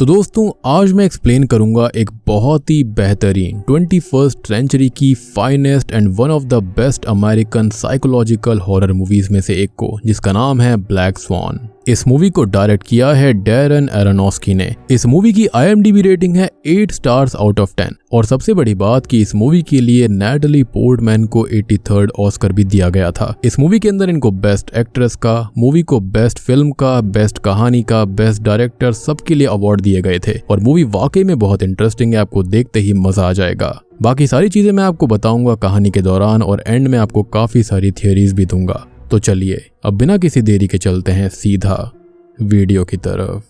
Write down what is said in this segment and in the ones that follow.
तो दोस्तों आज मैं एक्सप्लेन करूंगा एक बहुत ही बेहतरीन 21st सेंचुरी की finest and one of the best American psychological horror movies में से एक को, जिसका नाम है ब्लैक स्वान। इस मूवी को डायरेक्ट किया है डैरन एरोनोफ्स्की ने। इस मूवी की IMDb रेटिंग है 8 स्टार्स आउट ऑफ 10 और सबसे बड़ी बात कि इस मूवी के लिए नैटली पोर्टमैन को 83rd ऑस्कर भी दिया गया था। इस मूवी के अंदर इनको बेस्ट एक्ट्रेस का, मूवी को बेस्ट फिल्म का, बेस्ट कहानी का, बेस्ट डायरेक्टर सबके लिए अवार्ड दिए गए थे और मूवी वाकई में बहुत इंटरेस्टिंग है, आपको देखते ही मजा आ जाएगा। बाकी सारी चीजें मैं आपको बताऊंगा कहानी के दौरान और एंड में आपको काफी सारी थियरीज भी दूंगा। तो चलिए अब बिना किसी देरी के चलते हैं सीधा वीडियो की तरफ।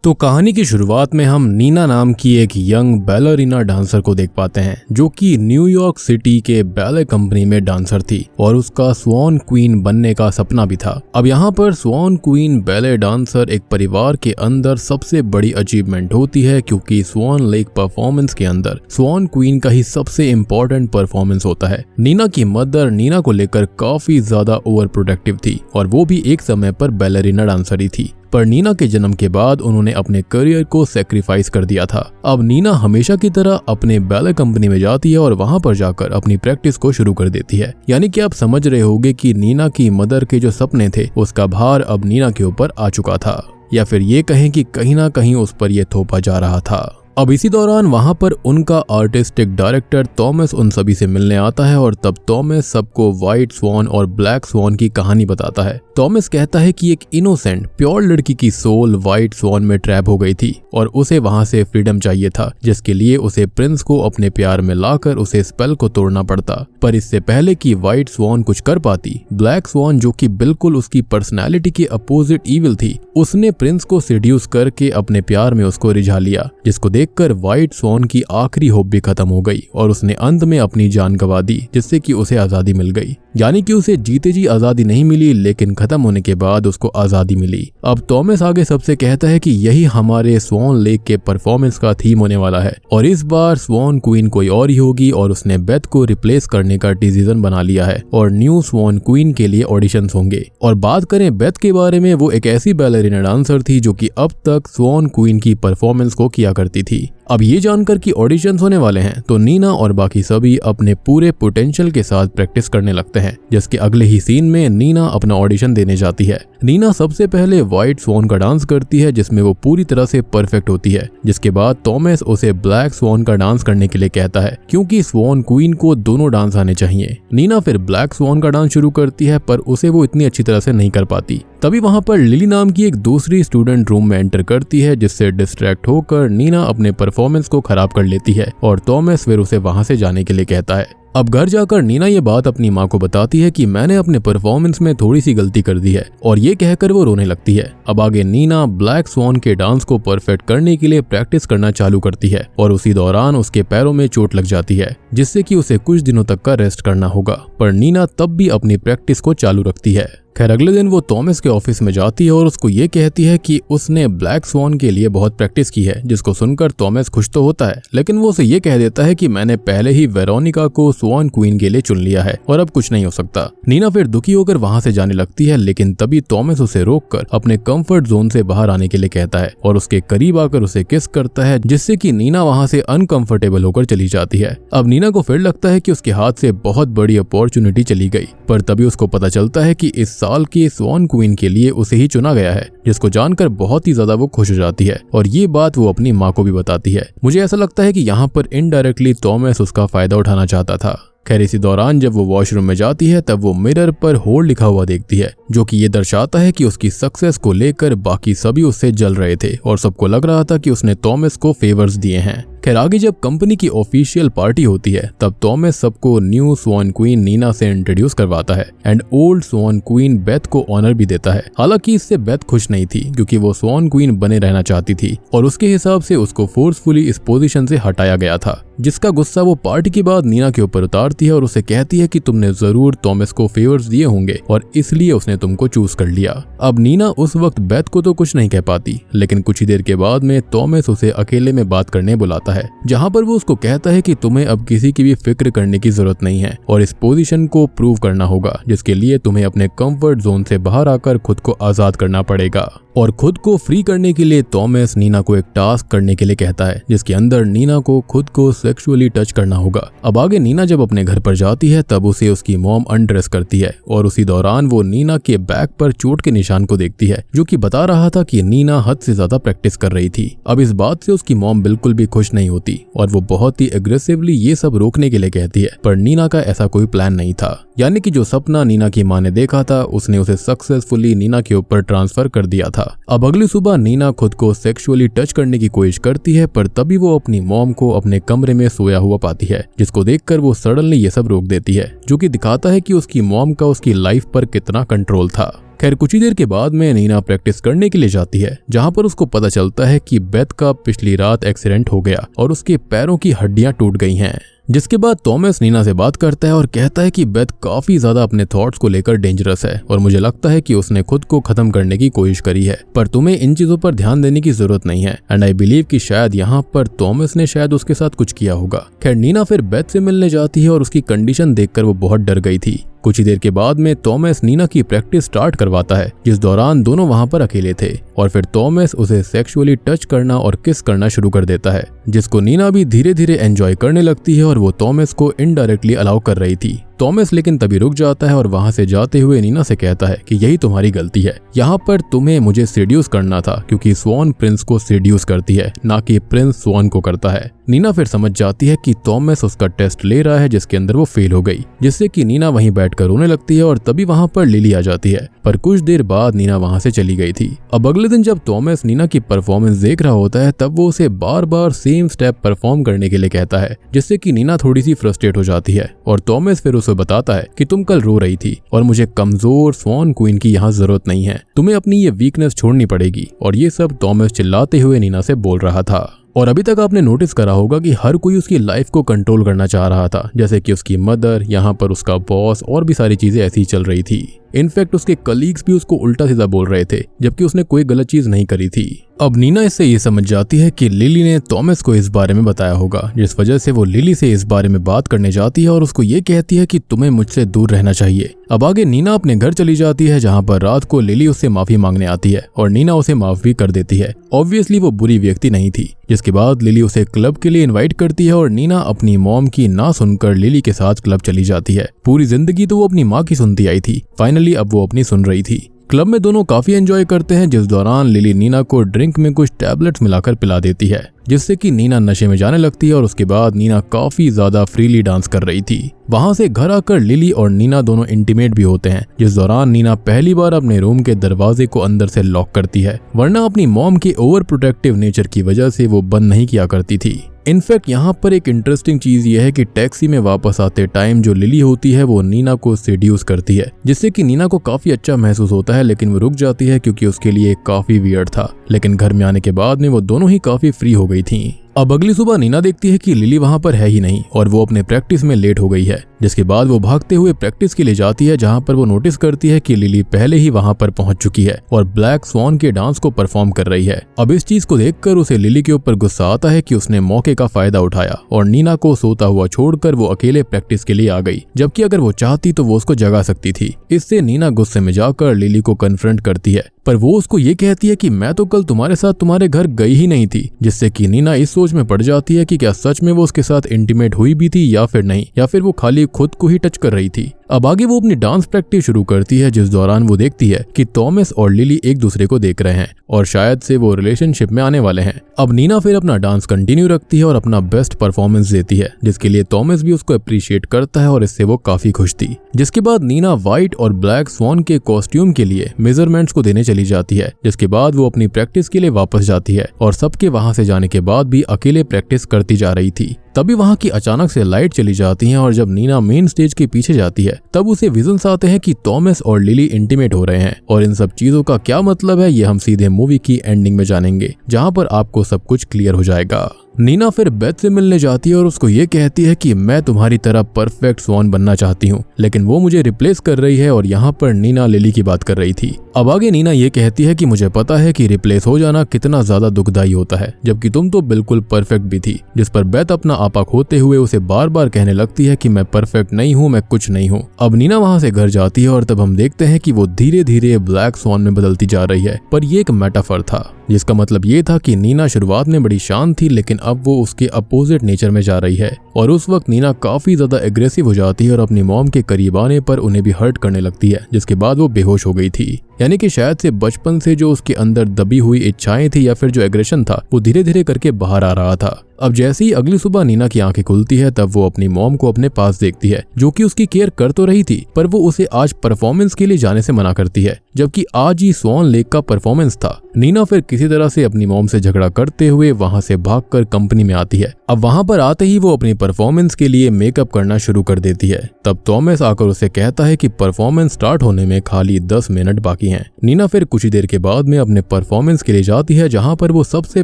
तो कहानी की शुरुआत में हम नीना नाम की एक यंग बैलरीना डांसर को देख पाते हैं, जो कि न्यूयॉर्क सिटी के बैले कंपनी में डांसर थी और उसका स्वान क्वीन बनने का सपना भी था। अब यहाँ पर स्वान क्वीन बैले डांसर एक परिवार के अंदर सबसे बड़ी अचीवमेंट होती है, क्योंकि स्वान लेक परफॉर्मेंस के अंदर स्वान क्वीन का ही सबसे इम्पोर्टेंट परफॉर्मेंस होता है। नीना की मदर नीना को लेकर काफी ज्यादा ओवर प्रोटेक्टिव थी और वो भी एक समय पर बैलरीना डांसर ही थी, पर नीना के जन्म के बाद उन्होंने अपने करियर को सैक्रिफाइस कर दिया था। अब नीना हमेशा की तरह अपने बैले कंपनी में जाती है और वहां पर जाकर अपनी प्रैक्टिस को शुरू कर देती है। यानी कि आप समझ रहे होंगे कि नीना की मदर के जो सपने थे उसका भार अब नीना के ऊपर आ चुका था, या फिर ये कहें कि कहीं ना कहीं उस पर यह थोपा जा रहा था। अब इसी दौरान वहां पर उनका आर्टिस्टिक डायरेक्टर थॉमस उन सभी से मिलने आता है और तब थॉमस सबको व्हाइट स्वान और ब्लैक स्वान की कहानी बताता है। थॉमस कहता है कि एक इनोसेंट प्योर लड़की की सोल व्हाइट स्वान में ट्रैप हो गई थी और उसे वहां से फ्रीडम चाहिए था, जिसके लिए उसे प्रिंस को अपने प्यार में लाकर उसे स्पेल को तोड़ना पड़ता। पर इससे पहले कि व्हाइट स्वान कुछ कर पाती, ब्लैक स्वान जो कि बिल्कुल उसकी पर्सनैलिटी के अपोजिट ईविल थी, उसने प्रिंस को सीड्यूस करके अपने प्यार में उसको रिझा लिया, जिसको देखकर व्हाइट स्वान की आखिरी होप भी खत्म हो गई और उसने अंत में अपनी जान गंवा दी, जिससे कि उसे आजादी मिल गई। यानी कि उसे जीते जी आजादी नहीं मिली, लेकिन खत्म होने के बाद उसको आजादी मिली। अब थॉमस आगे सबसे कहता है कि यही हमारे स्वान लेक के परफॉर्मेंस का थीम होने वाला है और इस बार स्वान क्वीन कोई और ही होगी और उसने बेथ को रिप्लेस करने का डिसीजन बना लिया है और न्यू स्वान क्वीन के लिए ऑडिशंस होंगे। और बात करें बेथ के बारे में, वो एक ऐसी बैलरीना डांसर थी जो कि अब तक स्वान क्वीन की परफॉर्मेंस को किया करती थी। अब ये जानकर कि ऑडिशंस होने वाले हैं तो नीना और बाकी सभी अपने पूरे पोटेंशियल के साथ प्रैक्टिस करने लगते हैं, जिसके अगले ही सीन में नीना अपना ऑडिशन देने जाती है। नीना सबसे पहले व्हाइट स्वान का डांस करती है, जिसमें वो पूरी तरह से परफेक्ट होती है। जिसके बाद थॉमस उसे ब्लैक स्वान का डांस करने के लिए कहता है, क्योंकि स्वान क्वीन को दोनों डांस आने चाहिए। नीना फिर ब्लैक स्वान का डांस शुरू करती है, पर उसे वो इतनी अच्छी तरह से नहीं कर पाती। तभी वहां पर लिली नाम की एक दूसरी स्टूडेंट रूम में एंटर करती है, जिससे डिस्ट्रैक्ट होकर नीना अपने परफॉर्मेंस को खराब कर लेती है और थॉमस फिर उसे वहां से जाने के लिए कहता है। अब घर जाकर नीना ये बात अपनी माँ को बताती है कि मैंने अपने परफॉर्मेंस में थोड़ी सी गलती कर दी है और ये कहकर वो रोने लगती है। अब आगे नीना ब्लैक स्वान के डांस को परफेक्ट करने के लिए प्रैक्टिस करना चालू करती है और उसी दौरान उसके पैरों में चोट लग जाती है, जिससे कि उसे कुछ दिनों तक का रेस्ट करना होगा। पर नीना तब भी अपनी प्रैक्टिस को चालू रखती है। खैर अगले दिन वो थॉमस के ऑफिस में जाती है और उसको ये कहती है कि उसने ब्लैक स्वान के लिए बहुत प्रैक्टिस की है, जिसको सुनकर थॉमस खुश तो होता है, लेकिन वो उसे ये कह देता है कि मैंने पहले ही वेरोनिका को स्वान क्वीन के लिए चुन लिया है और अब कुछ नहीं हो सकता। नीना फिर दुखी होकर वहां से जाने लगती है, लेकिन तभी थॉमस उसे रोककर अपने कंफर्ट जोन से बाहर आने के लिए कहता है और उसके करीब आकर उसे किस करता है, जिससे कि नीना वहां से अनकंफर्टेबल होकर चली जाती है। अब नीना को फिर लगता है कि उसके हाथ से बहुत बड़ी अपॉर्चुनिटी चली गई, पर तभी उसको पता चलता है कि इस साल की स्वान क्वीन के लिए उसे ही चुना गया है, जिसको जानकर बहुत ही ज्यादा वो खुश हो जाती है और ये बात वो अपनी माँ को भी बताती है। मुझे ऐसा लगता है कि यहाँ पर इनडायरेक्टली थॉमस उसका फायदा उठाना चाहता था। खैर इसी दौरान जब वो वॉशरूम में जाती है तब वो मिरर पर होल्ड लिखा हुआ देखती है, जो कि ये दर्शाता है कि उसकी सक्सेस को लेकर बाकी सभी उससे जल रहे थे और सबको लग रहा था कि उसने थॉमस को फेवर्स दिए हैं। खैर आगे जब कंपनी की ऑफिशियल पार्टी होती है तब थॉमस सबको न्यू स्वान क्वीन नीना से इंट्रोड्यूस करवाता है and old swan queen Beth को ऑनर भी देता है। हालांकि इससे बेथ खुश नहीं थी, क्योंकि वो स्वान क्वीन बने रहना चाहती थी और उसके हिसाब से उसको फोर्सफुली इस पोजीशन से हटाया गया था, जिसका गुस्सा वो पार्टी के बाद नीना के ऊपर उतारती है और उसे कहती है कि तुमने जरूर थॉमस को फेवर्स दिए होंगे और इसलिए उसने तुमको चूज कर लिया। अब नीना उस वक्त बेथ को तो कुछ नहीं कह पाती, लेकिन कुछ ही देर के बाद में थॉमस उसे अकेले में बात करने बुलाता है है, जहाँ पर वो उसको कहता है कि तुम्हें अब किसी की भी फिक्र करने की जरूरत नहीं है और इस पोजीशन को प्रूव करना होगा, जिसके लिए तुम्हें अपने कंफर्ट जोन से बाहर आकर खुद को आजाद करना पड़ेगा। और खुद को फ्री करने के लिए थॉमस नीना को एक टास्क करने के लिए कहता है, जिसके अंदर नीना को खुद को सेक्सुअली टच करना होगा। अब आगे नीना जब अपने घर पर जाती है तब उसे उसकी मॉम अनड्रेस करती है और उसी दौरान वो नीना के बैक पर चोट के निशान को देखती है, जो कि बता रहा था कि नीना हद से ज्यादा प्रैक्टिस कर रही थी। अब इस बात से उसकी मॉम बिल्कुल भी खुश नहीं होती और वो बहुत ही एग्रेसिवली ये सब रोकने के लिए कहती है, पर नीना का ऐसा कोई प्लान नहीं था। यानी कि जो सपना नीना की माँ ने देखा था उसने उसे सक्सेसफुली नीना के ऊपर ट्रांसफर कर दिया था। अब अगली सुबह नीना खुद को सेक्सुअली टच करने की कोशिश करती है, पर तभी वो अपनी मॉम को अपने कमरे में सोया हुआ पाती है, जिसको देखकर वो सडनली ये सब रोक देती है, जो कि दिखाता है कि उसकी मॉम का उसकी लाइफ पर कितना कंट्रोल था। खैर कुछ ही देर के बाद में नीना प्रैक्टिस करने के लिए जाती है, जहाँ पर उसको पता चलता है कि बेथ का पिछली रात एक्सीडेंट हो गया और उसके पैरों की हड्डियां टूट गई हैं। जिसके बाद थॉमस नीना से बात करता है और कहता है कि बेथ काफी ज्यादा अपने थॉट्स को लेकर डेंजरस है और मुझे लगता है कि उसने खुद को खत्म करने की कोशिश करी है, पर तुम्हें इन चीजों पर ध्यान देने की जरूरत नहीं है। एंड आई बिलीव कि शायद यहाँ पर थॉमस ने शायद उसके साथ कुछ किया होगा। खैर नीना फिर बेथ से मिलने जाती है और उसकी कंडीशन देखकर वो बहुत डर गई थी। कुछ ही देर के बाद में थॉमस नीना की प्रैक्टिस स्टार्ट करवाता है, जिस दौरान दोनों वहां पर अकेले थे और फिर थॉमस उसे सेक्सुअली टच करना और किस करना शुरू कर देता है, जिसको नीना भी धीरे धीरे एंजॉय करने लगती है और वो थॉमस को इनडायरेक्टली अलाउ कर रही थी। थॉमस लेकिन तभी रुक जाता है और वहां से जाते हुए नीना से कहता है कि यही तुम्हारी गलती है, यहाँ पर तुम्हें मुझे सेड्यूस करना था, क्योंकि स्वॉन प्रिंस को सेड्यूस करती है, ना कि प्रिंस स्वॉन को करता है। नीना फिर समझ जाती है कि थॉमस उसका टेस्ट ले रहा है, जिसके अंदर वो फेल हो गई, जिससे कि नीना वहीं बैठकर रोने लगती है और तभी वहां पर लिली आ जाती है, पर कुछ देर बाद नीना वहां से चली गई थी। अब अगले दिन जब थॉमस नीना की परफॉर्मेंस देख रहा होता है तब वो उसे बार बार सेम स्टेप परफॉर्म करने के लिए कहता है, जिससे कि नीना थोड़ी सी फ्रस्ट्रेट हो जाती है और थॉमस फिर उसे बताता है कि तुम कल रो रही थी और मुझे कमजोर स्वॉन क्वीन की यहाँ जरूरत नहीं है, तुम्हें अपनी ये वीकनेस छोड़नी पड़ेगी। और ये सब थॉमस चिल्लाते हुए नीना से बोल रहा था। और अभी तक आपने नोटिस करा होगा कि हर कोई उसकी लाइफ को कंट्रोल करना चाह रहा था, जैसे कि उसकी मदर, यहाँ पर उसका बॉस और भी सारी चीजें ऐसी चल रही थी। इनफैक्ट उसके कलीग्स भी उसको उल्टा सीधा बोल रहे थे, जबकि उसने कोई गलत चीज नहीं करी थी। अब नीना इससे ये समझ जाती है कि लिली ने थॉमस को इस बारे में बताया होगा, जिस वजह से वो लिली से इस बारे में बात करने जाती है और उसको ये कहती है कि तुम्हें मुझसे दूर रहना चाहिए। अब आगे नीना अपने घर चली जाती है, जहाँ पर रात को लिली उससे माफी मांगने आती है और नीना उसे माफ भी कर देती है। ऑब्वियसली वो बुरी व्यक्ति नहीं थी। जिसके बाद लिली उसे क्लब के लिए इनवाइट करती है और नीना अपनी मॉम की ना सुनकर लिली के साथ क्लब चली जाती है। पूरी जिंदगी तो वो अपनी माँ की सुनती आई थी, फाइनली अब वो अपनी सुन रही थी। क्लब में दोनों काफी एंजॉय करते हैं, जिस दौरान लिली नीना को ड्रिंक में कुछ टैबलेट्स मिलाकर पिला देती है, जिससे कि नीना नशे में जाने लगती है और उसके बाद नीना काफी ज्यादा फ्रीली डांस कर रही थी। वहां से घर आकर लिली और नीना दोनों इंटीमेट भी होते हैं, जिस दौरान नीना पहली बार अपने रूम के दरवाजे को अंदर से लॉक करती है, वरना अपनी मॉम के ओवर प्रोटेक्टिव नेचर की वजह से वो बंद नहीं किया करती थी। इनफैक्ट यहाँ पर एक इंटरेस्टिंग चीज ये है कि टैक्सी में वापस आते टाइम जो लिली होती है वो नीना को सेड्यूस करती है, जिससे कि नीना को काफी अच्छा महसूस होता है, लेकिन वो रुक जाती है क्योंकि उसके लिए काफी वियर्ड था। लेकिन घर में आने के बाद में वो दोनों ही काफी फ्री हो गई थी। अब अगली सुबह नीना देखती है कि लिली वहां पर है ही नहीं और वो अपने प्रैक्टिस में लेट हो गई है, जिसके बाद वो भागते हुए प्रैक्टिस के लिए जाती है, जहां पर वो नोटिस करती है कि लिली पहले ही वहां पर पहुंच चुकी है और ब्लैक स्वॉन के डांस को परफॉर्म कर रही है। अब इस चीज को देखकर उसे लिली के ऊपर गुस्सा आता है कि उसने मौके का फायदा उठाया और नीना को सोता हुआ छोड़कर वो अकेले प्रैक्टिस के लिए आ गई, जबकि अगर वो चाहती तो वो उसको जगा सकती थी। इससे नीना गुस्से में जाकर लिली को कन्फ्रंट करती है, पर वो उसको ये कहती है कि मैं तो कल तुम्हारे साथ तुम्हारे घर गई ही नहीं थी, जिससे कि नीना इस सोच में पड़ जाती है कि क्या सच में वो उसके साथ इंटीमेट हुई भी थी या फिर नहीं, या फिर वो खाली खुद को ही टच कर रही थी। अब आगे वो अपनी डांस प्रैक्टिस शुरू करती है, जिस दौरान वो देखती है कि थॉमस और लिली एक दूसरे को देख रहे हैं और शायद से वो रिलेशनशिप में आने वाले हैं। अब नीना फिर अपना डांस कंटिन्यू रखती है और अपना बेस्ट परफॉर्मेंस देती है, जिसके लिए थॉमस भी उसको अप्रिशिएट करता है और इससे वो काफी खुश थी। जिसके बाद नीना व्हाइट और ब्लैक स्वॉन के कॉस्ट्यूम के लिए मेजरमेंट्स को देने चली जाती है, जिसके बाद वो अपनी प्रैक्टिस के लिए वापस जाती है और सबके वहां से जाने के बाद भी अकेले प्रैक्टिस करती जा रही थी। तभी वहां की अचानक से लाइट चली जाती है और जब नीना मेन स्टेज के पीछे जाती है तब उसे विजन्स आते हैं कि थॉमस और लिली इंटीमेट हो रहे हैं। और इन सब चीजों का क्या मतलब है ये हम सीधे मूवी की एंडिंग में जानेंगे, जहां पर आपको सब कुछ क्लियर हो जाएगा। नीना फिर बेथ से मिलने जाती है और उसको ये कहती है कि मैं तुम्हारी तरह परफेक्ट स्वान बनना चाहती हूँ, लेकिन वो मुझे रिप्लेस कर रही है। और यहाँ पर नीना लिली की बात कर रही थी। अब आगे नीना ये कहती है कि मुझे पता है कि रिप्लेस हो जाना कितना ज्यादा दुखदायी होता है, जबकि तुम तो बिल्कुल परफेक्ट भी थी। जिस पर बेथ अपना आपा खोते हुए उसे बार बार कहने लगती है कि मैं परफेक्ट नहीं हूँ, मैं कुछ नहीं हूँ। अब नीना वहाँ से घर जाती है और तब हम देखते हैं कि वो धीरे धीरे ब्लैक स्वान में बदलती जा रही है। पर ये एक मेटाफर था, जिसका मतलब ये था कि नीना शुरुआत में बड़ी शांत थी, लेकिन अब वो उसके अपोजिट नेचर में जा रही है। और उस वक्त नीना काफी ज्यादा एग्रेसिव हो जाती है और अपनी मॉम के करीब आने पर उन्हें भी हर्ट करने लगती है, जिसके बाद वो बेहोश हो गई थी। यानी कि शायद से बचपन से जो उसके अंदर दबी हुई इच्छाएं थी या फिर जो एग्रेशन था वो धीरे धीरे करके बाहर आ रहा था। अब जैसे ही अगली सुबह नीना की आंखें खुलती है तब वो अपनी मॉम को अपने पास देखती है, जो कि उसकी केयर कर तो रही थी, पर वो उसे आज परफॉर्मेंस के लिए जाने से मना करती है, जबकि आज ही स्वान लेक का परफॉर्मेंस था। नीना फिर किसी तरह से अपनी मॉम से झगड़ा करते हुए वहां से भागकर कंपनी में आती है। अब वहां पर आते ही वो अपनी परफॉर्मेंस के लिए मेकअप करना शुरू कर देती है। तब थॉमस आकर उसे कहता है कि परफॉर्मेंस स्टार्ट होने में खाली 10 मिनट बाकी हैं। नीना फिर कुछ ही देर के बाद में अपने परफॉर्मेंस के लिए जाती है, जहां पर वो सबसे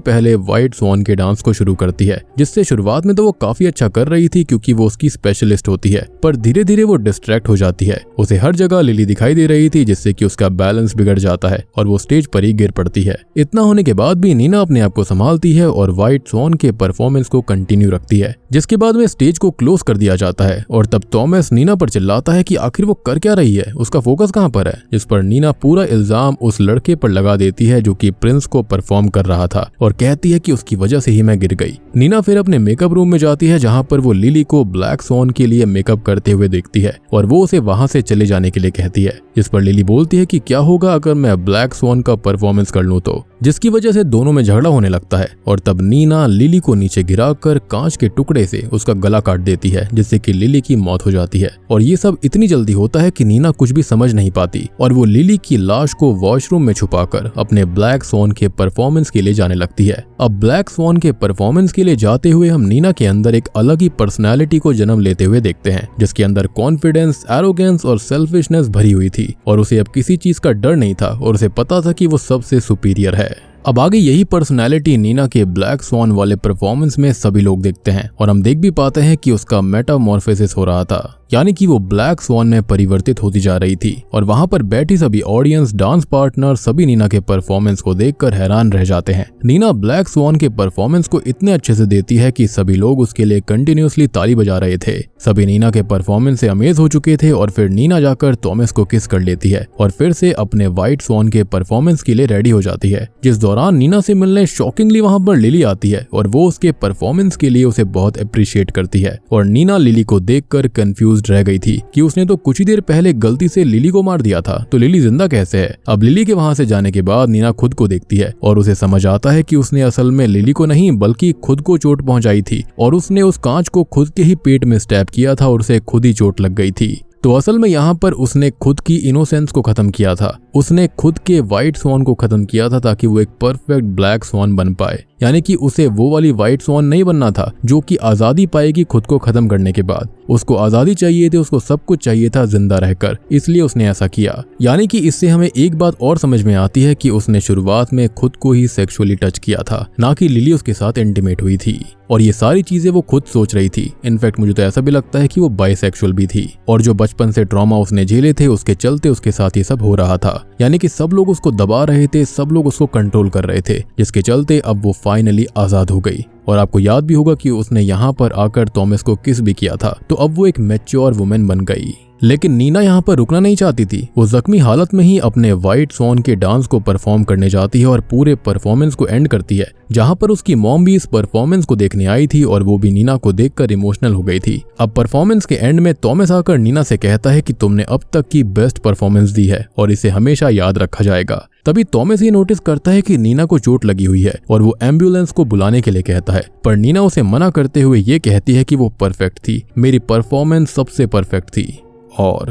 पहले व्हाइट स्वान के डांस को शुरू करती है, जिससे शुरुआत में तो वो काफी अच्छा कर रही थी क्योंकि वो उसकी स्पेशलिस्ट होती है। पर धीरे धीरे वो डिस्ट्रैक्ट हो जाती है। उसे हर जगह लिली दिखाई दे रही थी, जिससे कि उसका बैलेंस बिगड़ जाता है और वो स्टेज पर ही गिर पड़ती है। इतना होने के बाद भी नीना अपने आप को संभालती है और व्हाइट स्वान के परफॉर्मेंस को कंटिन्यू रखती है, जिसके बाद में स्टेज को क्लोज कर दिया जाता है। और तब थॉमस नीना पर चिल्लाता है कि आखिर वो कर क्या रही है, उसका फोकस कहाँ पर है। जिस पर नीना पूरा इल्जाम उस लड़के पर लगा देती है जो कि प्रिंस को परफॉर्म कर रहा था, और कहती है कि उसकी वजह से ही मैं गिर गई। नीना फिर अपने मेकअप रूम में जाती है, जहाँ पर वो लिली को ब्लैक स्वान के लिए मेकअप करते हुए देखती है और वो उसे वहां से चले जाने के लिए कहती है। जिस पर लिली बोलती है कि क्या होगा अगर मैं ब्लैक स्वान का परफॉर्मेंस कर लूं तो, जिसकी वजह से दोनों में झगड़ा होने लगता है। और तब नीना लिली को नीचे गिराकर कांच के टुकड़े से उसका गला काट देती है, जिससे कि लिली की मौत हो जाती है। और ये सब इतनी जल्दी होता है कि नीना कुछ भी समझ नहीं पाती और वो लिली की लाश को वॉशरूम में छुपाकर अपने ब्लैक स्वान के परफॉर्मेंस के लिए जाने लगती है। अब ब्लैक स्वान के परफॉर्मेंस के लिए जाते हुए हम नीना के अंदर एक अलग ही पर्सनैलिटी को जन्म लेते हुए देखते हैं, जिसके अंदर कॉन्फिडेंस, एरोगेंस और सेल्फिशनेस भरी हुई थी। और उसे अब किसी चीज का डर नहीं था और उसे पता था कि वो सबसे सुपीरियर है। अब आगे यही पर्सनैलिटी नीना के ब्लैक स्वान वाले परफॉर्मेंस में सभी लोग देखते हैं और हम देख भी पाते हैं कि उसका मेटामॉर्फोसिस हो रहा था, यानी कि वो ब्लैक स्वान में परिवर्तित होती जा रही थी। और वहां पर बैठी सभी ऑडियंस, डांस पार्टनर सभी नीना के परफॉर्मेंस को देखकर हैरान रह जाते हैं। नीना ब्लैक स्वान के परफॉर्मेंस को इतने अच्छे से देती है कि सभी लोग उसके लिए कंटिन्यूअसली ताली बजा रहे थे। सभी नीना के परफॉर्मेंस से अमेज हो चुके थे और फिर नीना जाकर थॉमस को किस कर लेती है और फिर से अपने व्हाइट स्वान के परफॉर्मेंस के लिए रेडी हो जाती है। जिस दौरान नीना से मिलने शॉकिंगली वहां पर लिली आती है और वो उसके परफॉर्मेंस के लिए उसे बहुत अप्रिशिएट करती है। और नीना लिली को देखकर कंफ्यूज रह गई थी कि उसने तो कुछ ही देर पहले गलती से लिली को मार दिया था, तो लिली जिंदा कैसे है। अब लिली के वहां से जाने के बाद नीना खुद को देखती है और उसे समझ आता है कि उसने असल में लिली को नहीं बल्कि खुद को चोट पहुंचाई थी और उसने उस कांच को खुद के ही पेट में स्टैब किया था और उसे खुद ही चोट लग गई थी। तो असल में यहाँ पर उसने खुद की इनोसेंस को खत्म किया था, उसने खुद के व्हाइट स्वान को खत्म किया था ताकि वो एक परफेक्ट ब्लैक स्वान बन पाए। यानी कि उसे वो वाली व्हाइट स्वान नहीं बनना था जो कि आजादी पाएगी खुद को खत्म करने के बाद। उसको आजादी चाहिए थी, उसको सब कुछ चाहिए था जिंदा रहकर, इसलिए उसने ऐसा किया। यानी कि इससे हमें एक बात और समझ में आती है कि उसने शुरुआत में खुद को ही सेक्सुअली टच किया था, ना कि लिली उसके साथ इंटीमेट हुई थी। और ये सारी चीजें वो खुद सोच रही थी। इनफैक्ट मुझे तो ऐसा भी लगता है कि वो बाइसेक्सुअल भी थी और जो बचपन से ट्रॉमा उसने झेले थे उसके चलते उसके साथ ये सब हो रहा था। यानी कि सब लोग उसको दबा रहे थे, सब लोग उसको कंट्रोल कर रहे थे, जिसके चलते अब वो फाइनली आजाद हो गई। और आपको याद भी होगा कि उसने यहाँ पर आकर थॉमस को किस भी किया था, तो अब वो एक मैच्योर वुमेन बन गई। लेकिन नीना यहाँ पर रुकना नहीं चाहती थी। वो जख्मी हालत में ही अपने व्हाइट स्वान के डांस को परफॉर्म करने जाती है और पूरे परफॉर्मेंस को एंड करती है, जहाँ पर उसकी मॉम भी इस परफॉर्मेंस को देखने आई थी और वो भी नीना को देखकर इमोशनल हो गई थी। अब परफॉर्मेंस के एंड में थॉमस आकर नीना से कहता है कि तुमने अब तक की बेस्ट परफॉर्मेंस दी है और इसे हमेशा याद रखा जाएगा। तभी थॉमस ये नोटिस करता है कि नीना को चोट लगी हुई है और वो एम्बुलेंस को बुलाने के लिए कहता है, पर नीना उसे मना करते हुए ये कहती है कि वो परफेक्ट थी, मेरी परफॉर्मेंस सबसे परफेक्ट थी। और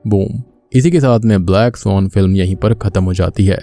बूम, इसी के साथ में ब्लैक स्वान फिल्म यहीं पर खत्म हो जाती है।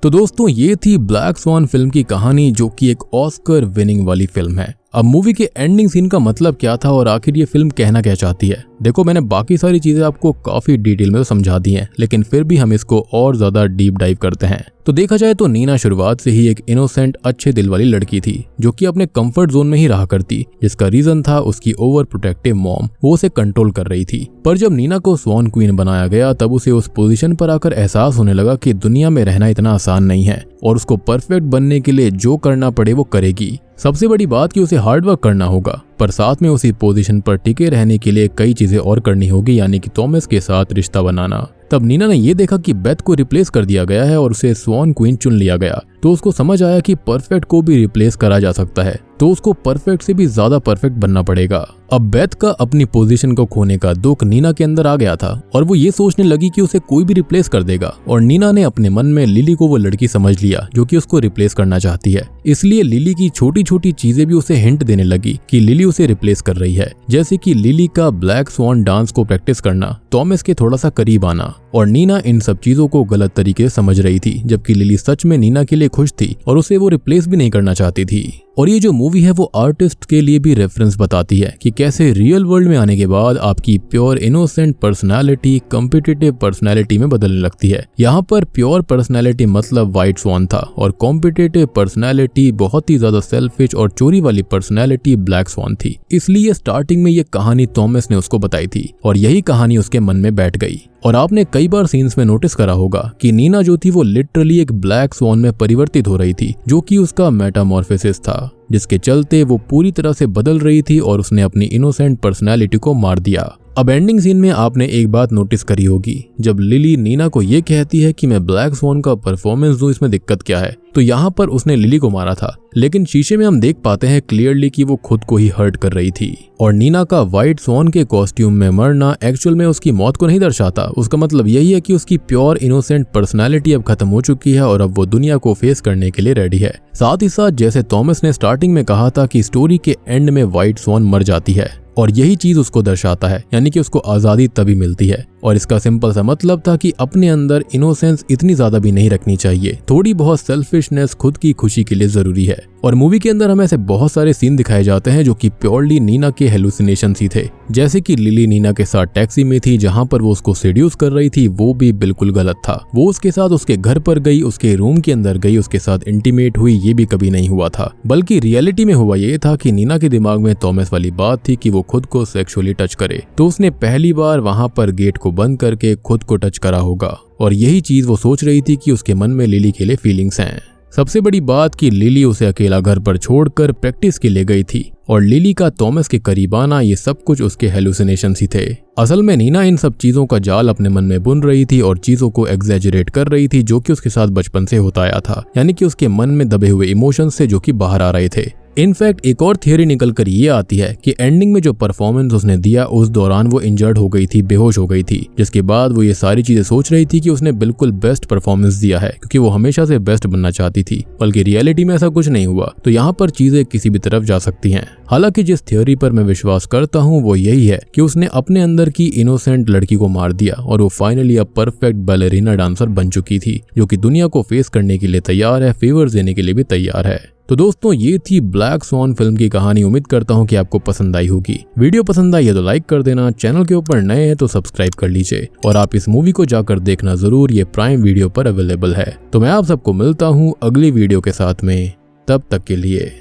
तो दोस्तों ये थी ब्लैक स्वान फिल्म की कहानी, जो कि एक ऑस्कर विनिंग वाली फिल्म है। अब मूवी के एंडिंग सीन का मतलब क्या था और आखिर ये फिल्म कहना क्या चाहती है? देखो, मैंने बाकी सारी चीजें आपको काफी डिटेल में तो समझा दी हैं, लेकिन फिर भी हम इसको और ज्यादा डीप डाइव करते हैं। तो देखा जाए तो नीना शुरुआत से ही एक इनोसेंट अच्छे दिल वाली लड़की थी जो कि अपने कंफर्ट जोन में ही रहा करती, जिसका रीजन था उसकी ओवर प्रोटेक्टिव मॉम। वो उसे कंट्रोल कर रही थी। पर जब नीना को स्वॉन क्वीन बनाया गया तब उसे उस पोजीशन पर आकर एहसास होने लगा कि दुनिया में रहना इतना आसान नहीं है और उसको परफेक्ट बनने के लिए जो करना पड़े वो करेगी। सबसे बड़ी बात कि उसे हार्डवर्क करना होगा, पर साथ में उसी पोजीशन पर टिके रहने के लिए कई चीजें और करनी होगी, यानी कि थॉमस के साथ रिश्ता बनाना। तब नीना ने ये देखा कि बेथ को रिप्लेस कर दिया गया है और उसे स्वॉन क्वीन चुन लिया गया, तो उसको समझ आया कि परफेक्ट को भी रिप्लेस करा जा सकता है, तो उसको परफेक्ट से भी ज्यादा परफेक्ट बनना पड़ेगा। अब बेथ का अपनी पोजीशन को खोने का दुख नीना के अंदर आ गया था और वो ये सोचने लगी कि उसे कोई भी रिप्लेस कर देगा, और नीना ने अपने मन में लिली को वो लड़की समझ लिया जो कि उसको रिप्लेस करना चाहती है। इसलिए लिली की छोटी छोटी चीजें भी उसे हिंट देने लगी कि लिली उसे रिप्लेस कर रही है, जैसे कि लिली का ब्लैक स्वॉन डांस को प्रैक्टिस करना, थॉमस के थोड़ा सा करीब आना। और नीना इन सब चीजों को गलत तरीके से समझ रही थी, जबकि लिली सच में नीना के लिए खुश थी और उसे वो रिप्लेस भी नहीं करना चाहती थी। और ये जो मूवी है वो आर्टिस्ट के लिए भी रेफरेंस बताती है कि कैसे रियल वर्ल्ड में आने के बाद आपकी pure innocent personality competitive personality में बदलने लगती है। यहाँ पर प्योर पर्सनालिटी मतलब व्हाइट स्वॉन था और कॉम्पिटिटिव पर्सनालिटी बहुत ही ज्यादा सेल्फिश और चोरी वाली पर्सनालिटी ब्लैक स्वॉन थी। इसलिए स्टार्टिंग में ये कहानी थॉमस ने उसको बताई थी और यही कहानी उसके मन में बैठ गई। और आपने कई बार सीन्स में नोटिस करा होगा कि नीना जो थी वो लिटरली एक ब्लैक स्वॉन में परिवर्तित हो रही थी, जो कि उसका मेटामॉर्फोसिस था, जिसके चलते वो पूरी तरह से बदल रही थी और उसने अपनी इनोसेंट पर्सनालिटी को मार दिया। अब एंडिंग सीन में आपने एक बात नोटिस करी होगी, जब लिली नीना को ये कहती है कि मैं ब्लैक स्वॉन का परफॉर्मेंस दूं, इसमें दिक्कत क्या है, तो यहाँ पर उसने लिली को मारा था, लेकिन शीशे में हम देख पाते हैं क्लियरली कि वो खुद को ही हर्ट कर रही थी। और नीना का व्हाइट स्वॉन के कॉस्ट्यूम में मरना एक्चुअल में उसकी मौत को नहीं दर्शाता। उसका मतलब यही है कि उसकी प्योर इनोसेंट पर्सनालिटी अब खत्म हो चुकी है और अब वो दुनिया को फेस करने के लिए रेडी है। साथ ही साथ जैसे थॉमस ने स्टार्टिंग में कहा था कि स्टोरी के एंड में व्हाइट स्वॉन मर जाती है, और यही चीज उसको दर्शाता है, यानी कि उसको आजादी तभी मिलती है। और इसका सिंपल सा मतलब था कि अपने अंदर इनोसेंस इतनी ज्यादा भी नहीं रखनी चाहिए, थोड़ी बहुत सेल्फिशनेस खुद की खुशी के लिए जरूरी है। और मूवी के अंदर हमें ऐसे बहुत सारे सीन दिखाए जाते हैं जो कि प्योरली नीना के हेलुसिनेशंस ही थे, जैसे कि लिली नीना के साथ टैक्सी में थी जहां पर वो उसको सेड्यूस कर रही थी, वो भी बिल्कुल गलत था। वो उसके साथ उसके घर पर गई, उसके रूम के अंदर गई, उसके साथ इंटीमेट हुई, ये भी कभी नहीं हुआ था। बल्कि रियलिटी में हुआ ये था कि नीना के दिमाग में थॉमस वाली बात थी कि वो खुद को सेक्सुअली टच करे, तो उसने पहली बार वहां पर गेट को बंद करके खुद को टच करा होगा। और यही चीज वो सोच रही थी कि उसके मन में लिली के लिए फीलिंग्स हैं। सबसे बड़ी बात कि लिली उसे अकेला घर पर छोड़कर प्रैक्टिस के लिए गई थी, और लिली का थॉमस के करीब आना ये सब कुछ उसके हेलुसिनेशंस ही थे। असल में नीना इन सब चीजों का जाल अपने मन में बुन रही थी और चीजों को एग्जैजरेट कर रही थी, जो कि उसके साथ बचपन से होता आया था, यानी कि उसके मन में दबे हुए इमोशंस से जो कि बाहर आ रहे थे। इनफैक्ट एक और थियरी निकल कर ये आती है कि एंडिंग में जो परफॉर्मेंस उसने दिया उस दौरान वो इंजर्ड हो गई थी, बेहोश हो गई थी, जिसके बाद वो ये सारी चीजें सोच रही थी कि उसने बिल्कुल बेस्ट परफॉर्मेंस दिया है क्योंकि वो हमेशा से बेस्ट बनना चाहती थी, बल्कि रियलिटी में ऐसा कुछ नहीं हुआ। तो यहाँ पर चीजें किसी भी तरफ जा सकती हैं। हालांकि जिस थियोरी पर मैं विश्वास करता हूँ वो यही है कि उसने अपने अंदर की इनोसेंट लड़की को मार दिया और वो फाइनली अब परफेक्ट बैलेरिना डांसर बन चुकी थी, जो कि दुनिया को फेस करने के लिए तैयार है, फेवर्स देने के लिए भी तैयार है। तो दोस्तों ये थी ब्लैक स्वॉन फिल्म की कहानी। उम्मीद करता हूँ कि आपको पसंद आई होगी। वीडियो पसंद आई है तो लाइक कर देना, चैनल के ऊपर नए हैं तो सब्सक्राइब कर लीजिए, और आप इस मूवी को जाकर देखना जरूर, ये प्राइम वीडियो पर अवेलेबल है। तो मैं आप सबको मिलता हूँ अगली वीडियो के साथ में, तब तक के लिए